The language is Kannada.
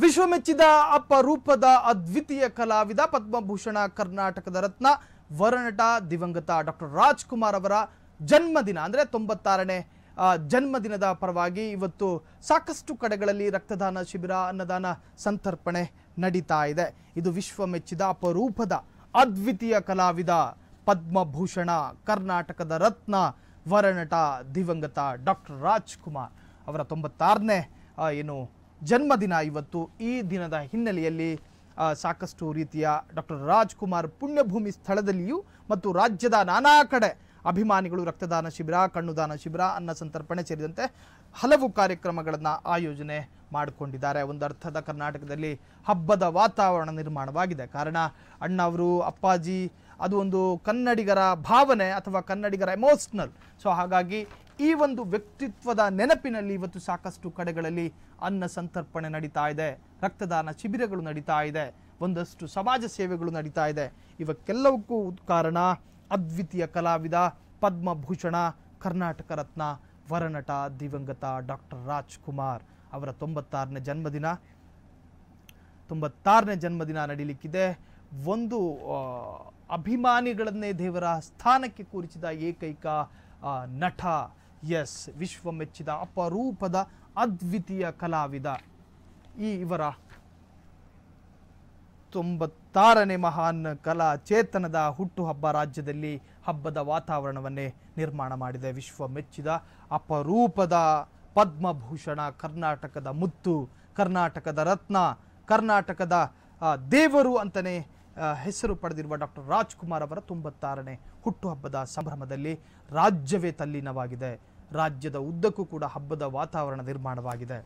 ವಿಶ್ವಮೆಚ್ಚಿದ ಅಪರೂಪದ ಅದ್ವಿತೀಯ ಕಲಾವಿದ ಪದ್ಮಭೂಷಣ ಕರ್ನಾಟಕದ ರತ್ನ ವರನಟ ದಿವಂಗತ ಡಾಕ್ಟರ್ ರಾಜ್ಕುಮಾರ್ ಅವರ ಜನ್ಮದಿನ ಅಂದರೆ 96ನೇ ಜನ್ಮದಿನದ ಪರವಾಗಿ ಇವತ್ತು ಸಾಕಷ್ಟು ಕಡೆಗಳಲ್ಲಿ ರಕ್ತದಾನ ಶಿಬಿರ ಅನ್ನದಾನ ಸಂತರ್ಪಣೆ ನಡೀತಾ ಇದೆ. ಇದು ವಿಶ್ವಮೆಚ್ಚಿದ ಅಪರೂಪದ ಅದ್ವಿತೀಯ ಕಲಾವಿದ ಪದ್ಮಭೂಷಣ ಕರ್ನಾಟಕದ ರತ್ನ ವರನಟ ದಿವಂಗತ ಡಾಕ್ಟರ್ ರಾಜ್ಕುಮಾರ್ ಅವರ 96ನೇ ಜನ್ಮದಿನ ಇವತ್ತು. ಈ ದಿನದ ಹಿನ್ನೆಲೆಯಲ್ಲಿ ಸಾಕಷ್ಟು ರೀತಿಯ ಡಾಕ್ಟರ್ ರಾಜ್ಕುಮಾರ್ ಪುಣ್ಯಭೂಮಿ ಸ್ಥಳದಲ್ಲಿಯೂ ಮತ್ತು ರಾಜ್ಯದ ನಾನಾ ಕಡೆ ಅಭಿಮಾನಿಗಳು ರಕ್ತದಾನ ಶಿಬಿರ, ಕಣ್ಣುದಾನ ಶಿಬಿರ, ಅನ್ನ ಸಂತರ್ಪಣೆ ಸೇರಿದಂತೆ ಹಲವು ಕಾರ್ಯಕ್ರಮಗಳನ್ನು ಆಯೋಜನೆ ಮಾಡಿಕೊಂಡಿದ್ದಾರೆ. ಒಂದು ಅರ್ಥದ ಕರ್ನಾಟಕದಲ್ಲಿ ಹಬ್ಬದ ವಾತಾವರಣ ನಿರ್ಮಾಣವಾಗಿದೆ. ಕಾರಣ ಅಣ್ಣ ಅವರು, ಅಪ್ಪಾಜಿ, ಅದು ಒಂದು ಕನ್ನಡಿಗರ ಭಾವನೆ ಅಥವಾ ಕನ್ನಡಿಗರ ಎಮೋಷನಲ್. ಸೊ ಹಾಗಾಗಿ ಈ ಒಂದು ವ್ಯಕ್ತಿತ್ವದ ನೆನಪಿನಲ್ಲಿ ಇವತ್ತು ಸಾಕಷ್ಟು ಕಡೆಗಳಲ್ಲಿ ಅನ್ನ ಸಂತರ್ಪಣೆ ನಡೀತಾ ಇದೆ, ರಕ್ತದಾನ ಶಿಬಿರಗಳು ನಡೀತಾ ಇದೆ, ಒಂದಷ್ಟು ಸಮಾಜ ಸೇವೆಗಳು ನಡೀತಾ ಇದೆ. ಇವಕ್ಕೆಲ್ಲವಕ್ಕೂ ಕಾರಣ ಅದ್ವಿತೀಯ ಕಲಾವಿದ ಪದ್ಮಭೂಷಣ ಕರ್ನಾಟಕ ರತ್ನ ವರನಟ ದಿವಂಗತ ಡಾಕ್ಟರ್ ರಾಜ್ಕುಮಾರ್ ಅವರ 96ನೇ ಜನ್ಮದಿನ ನಡೀಲಿಕ್ಕಿದೆ. ಒಂದು ಅಭಿಮಾನಿಗಳನ್ನೇ ದೇವರ ಸ್ಥಾನಕ್ಕೆ ಕೂರಿಸಿದ ಏಕೈಕ ನಟ, ಎಸ್, ವಿಶ್ವಮೆಚ್ಚಿದ ಅಪರೂಪದ ಅದ್ವಿತೀಯ ಕಲಾವಿದ. ಇವರ 96ನೇ ಮಹಾನ್ ಕಲಾ ಚೇತನದ ಹುಟ್ಟುಹಬ್ಬ ರಾಜ್ಯದಲ್ಲಿ ಹಬ್ಬದ ವಾತಾವರಣವನ್ನೇ ನಿರ್ಮಾಣ ಮಾಡಿದೆ. ವಿಶ್ವಮೆಚ್ಚಿದ ಅಪರೂಪದ ಪದ್ಮಭೂಷಣ ಕರ್ನಾಟಕದ ಮುತ್ತು, ಕರ್ನಾಟಕದ ರತ್ನ, ಕರ್ನಾಟಕದ ದೇವರು ಅಂತಲೇ ಹೆಸರು ಪಡೆದಿರುವ ಡಾಕ್ಟರ್ ರಾಜ್ಕುಮಾರ್ ಅವರ 96ನೇ ಹುಟ್ಟುಹಬ್ಬದ ಸಂಭ್ರಮದಲ್ಲಿ ರಾಜ್ಯವೇ ತಲ್ಲೀನವಾಗಿದೆ. ರಾಜ್ಯದ ಉದ್ದಕ್ಕೂ ಕೂಡ ಹಬ್ಬದ ವಾತಾವರಣ ನಿರ್ಮಾಣವಾಗಿದೆ.